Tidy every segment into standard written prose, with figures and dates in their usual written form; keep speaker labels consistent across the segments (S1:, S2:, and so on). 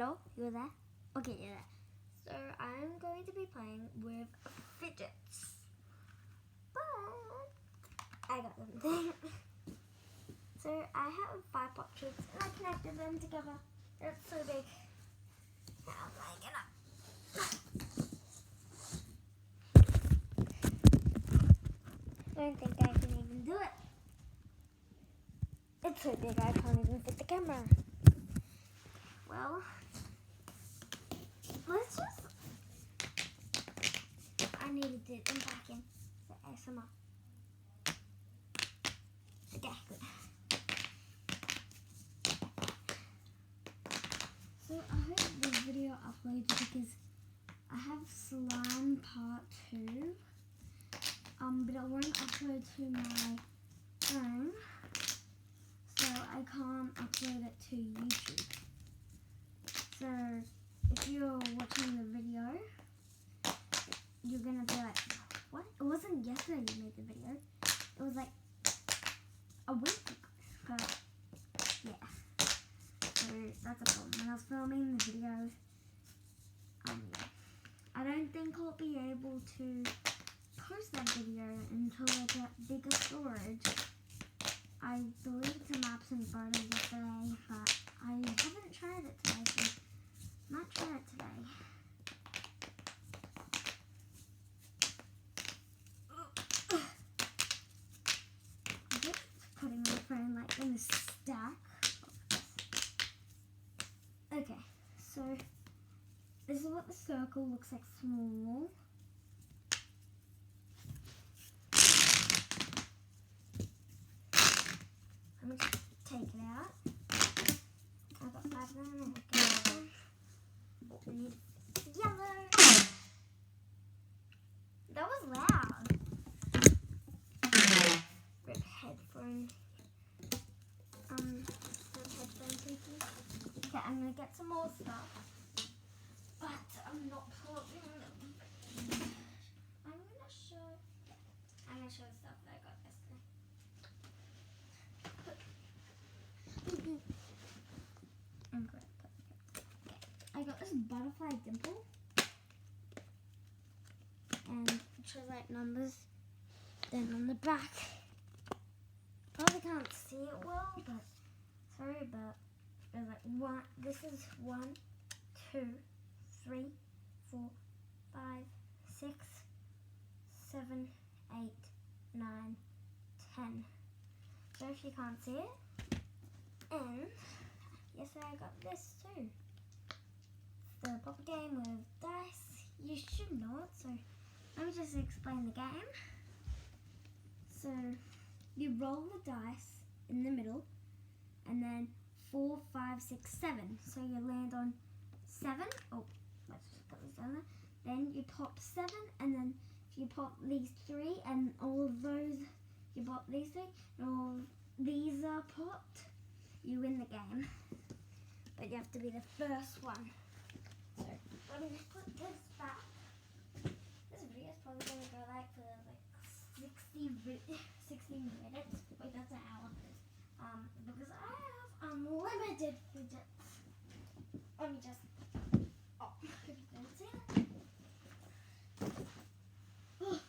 S1: Hello, you're there? Okay, you're there. So I'm going to be playing with fidgets. But I got something. So I have 5 pop chips and I connected them together. It's so big. Now I'm playing it up. I don't think I can even do it. It's so big I can't even fit the camera. Well, let's just... I needed to unpack in the ASMR. Okay, good. So I hope this video uploads because I have slime part 2. But it won't upload to my phone. So I can't upload it to YouTube. So if you're watching the video, you're gonna be like, what? It wasn't yesterday you made the video. It was like a week ago. But yeah. So that's a problem. When I was filming the video, yeah. I don't think I'll be able to post that video until I get bigger storage. I deleted some apps and photos yesterday, but I haven't tried it today, so I might try it today. I'm just putting my phone like in a stack. Okay, so this is what the circle looks like small. I'm going to take it out. I've got 5 of them. We need yellow. That was loud. Rip headphone. Headphone pieces. Okay, I'm going to get some more stuff. But I'm not plugging them. I'm going to show stuff that I got yesterday. I got this butterfly dimple, and it shows like numbers. Then on the back, probably can't see it well, but sorry, but there's like one. This is 1, 2, 3, 4, 5, 6, 7, 8, 9, 10. So if you can't see it, and yesterday I got this too. The poker game with dice. You should know it, so let me just explain the game. So you roll the dice in the middle, and then 4, 5, 6, 7. So you land on 7. Oh, let's just put this down there. Then you pop 7, and then if you pop these 3, and all of those, you pop these 3, and all of these are popped, you win the game. But you have to be the first one. So let me put this back. This video is probably going to go like for like 60 minutes. Wait, that's an hour. Because I have unlimited fidgets. Let me just... Oh, if you didn't see that. Oh,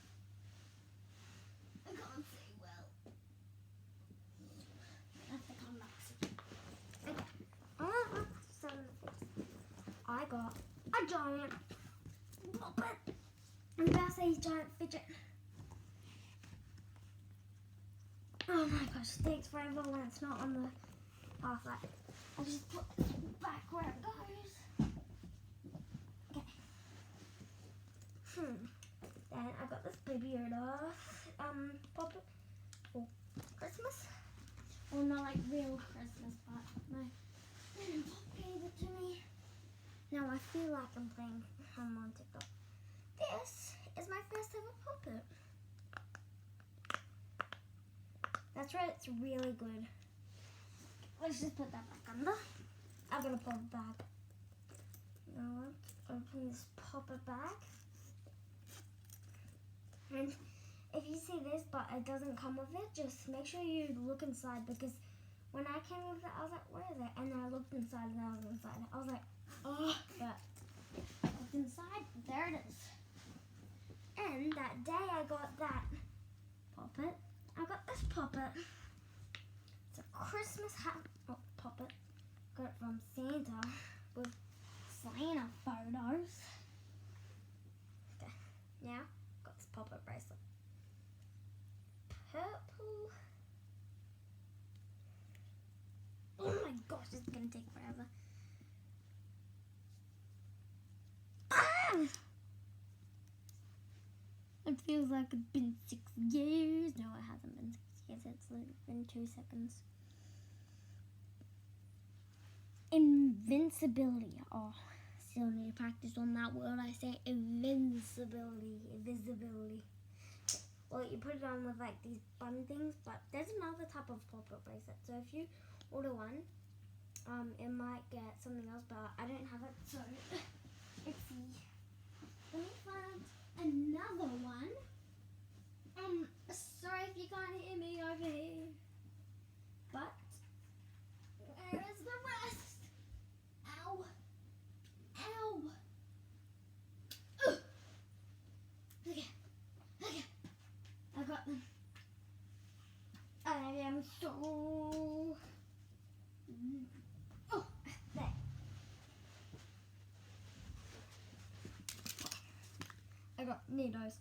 S1: I can't see well. I have to come back soon. Okay. I got a giant puppet. I'm about to say giant fidget. Oh my gosh, it takes forever when it's not on the half light. I just put it back where it goes. Okay. Then I got this Baby Yoda puppet for Christmas. Well, not like real Christmas, but no. And Pop gave it to me. Now I feel like I'm playing on TikTok. This is my first ever puppet. That's right, it's really good. Let's just put that back under. I'm gonna pop it back. Now let's open this puppet bag. And if you see this, but it doesn't come with it, just make sure you look inside, because when I came with it, I was like, where is it? And then I looked inside and I was inside. I was like, oh Puppet. It's a Christmas hat puppet. Got it from Santa with Santa photos. Okay, now got this puppet bracelet. Purple. Oh my gosh, this is gonna take forever. Ah! It feels like it's been 6 years. No, it hasn't been 6 years. It's been 2 seconds. Invincibility. Oh, still need to practice on that word. I say invincibility. Invisibility. Well, you put it on with like these bun things, but there's another type of puppet bracelet. So if you order one, it might get something else, but I don't have it. So let's see. Let me find another one. Sorry if you can't hear me over here. But where is the rest? Ow. Ow. Ugh. Okay. Okay. I got them. I am so... Oh, there. I got needles.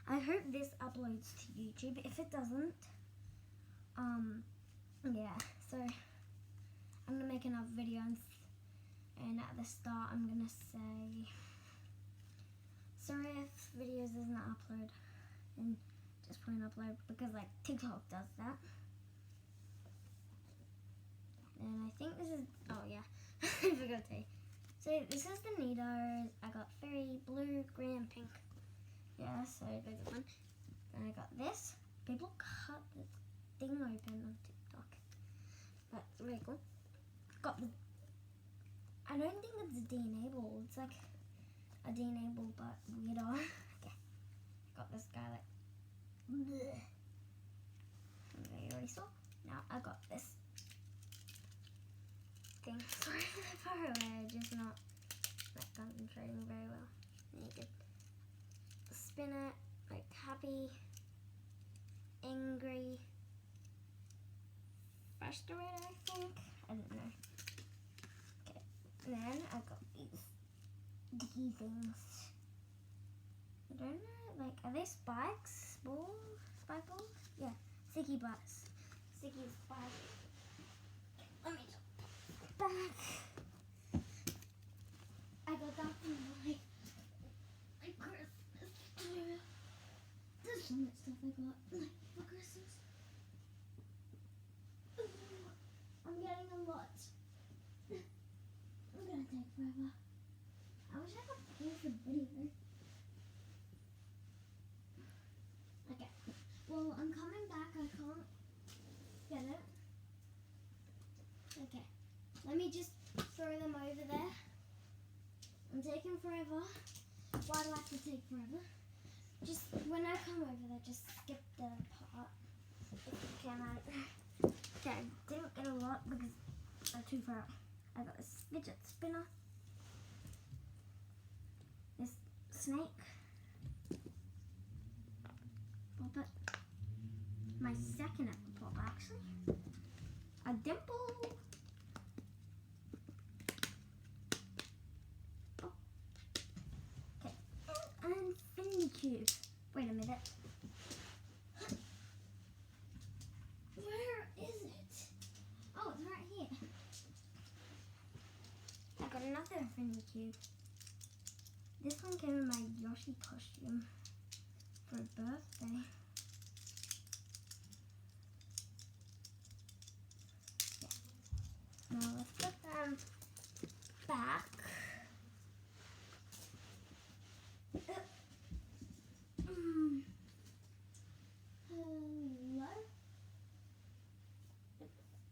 S1: I hope this uploads to YouTube. If it doesn't, yeah. So I'm gonna make another video, and at the start I'm gonna say sorry if videos doesn't upload, and just plain upload because like TikTok does that. And I think this is, oh yeah, I forgot to say. So this is the Nidos. I got fairy, blue, green, and pink. Yeah, so there's one. Then I got this. People cut this thing open on TikTok. That's really cool. Got the, I don't think it's a D-enable. It's like a D-enable but weirder. Okay. Got this guy like, bleh. You already saw. Now I got this thing. Sorry for the far away, just not like concentrating very well. And you could spin it like happy, angry, frustrated, I think. I don't know. Okay, and then I got these dicky things. I don't know, like, are they spikes? Balls? Spike balls? Yeah, sticky butts. Sticky spikes. Okay, let me just put it back. I got that from my Christmas too. There's so much stuff I got for Christmas. Ooh, I'm getting a lot. I'm gonna take forever. I wish I could pause the video. Okay. Well, I'm coming back. I can't get it. Okay. Let me just throw them over there. I'm taking forever. Why do I have to take forever? Just when I come over there, just skip the part. If you can, okay, I didn't get a lot because they're too far out. I got this fidget spinner, this snake, pop it, my second ever pop actually, a dimple. And Infinity Cube. Wait a minute. Where is it? Oh, it's right here. I got another Infinity Cube. This one came in my Yoshi costume for a birthday. Yeah. Now let's put them back. Hello?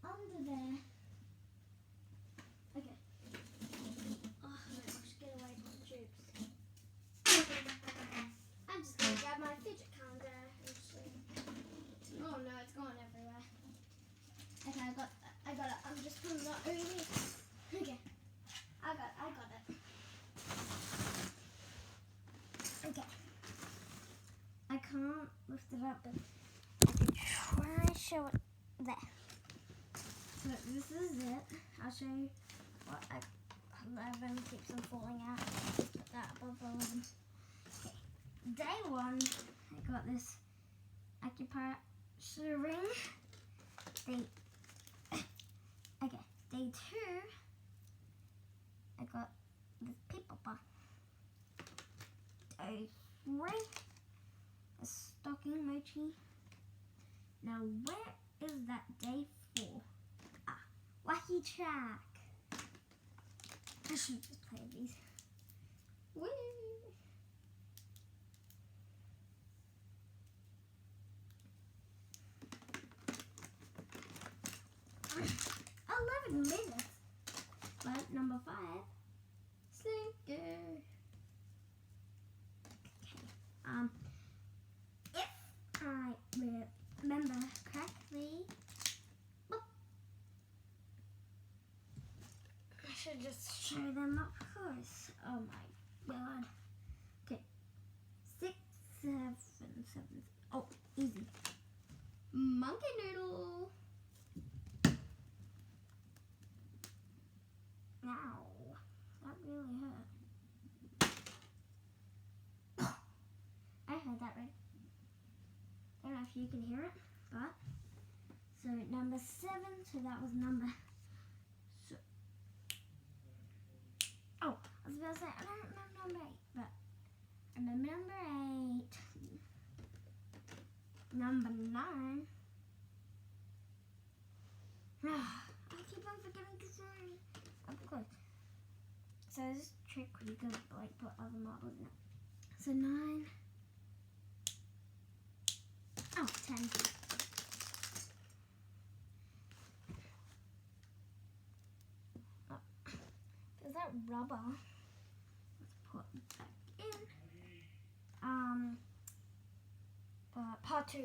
S1: Under there. Okay. Oh my gosh, get away from the tubes. I'm just gonna grab my fidget calendar and show you. Oh no, it's gone everywhere. Okay, I got it. I'm just putting that over here. Okay. I can't lift it up, but I can try to show it there. So this is it. I'll show you what 11 keeps on falling out. Just put that above 11. Okay. Day 1, I got this acupuncture ring. Day 2, I got this people bar. Day 3, a stocking mochi. Now where is that day 4? Wacky track. I should just play these. Woo! Minutes. But number 5, Slinker. Okay. If I remember correctly, I should just show them up close. Oh my god. Okay. 6, 7, 7. Oh, easy. Monkey noodle. Ow, that really hurt. I heard that right. I don't know if you can hear it, but so number 7, so that was number. So, oh, I was about to say I don't remember number 8, but I remember number 8. Number 9. I keep on forgetting because of course. So this trick where you can like put other marbles in it. So 9. Oh, 10. Oh. Is that rubber? Let's put it back in. Part 2.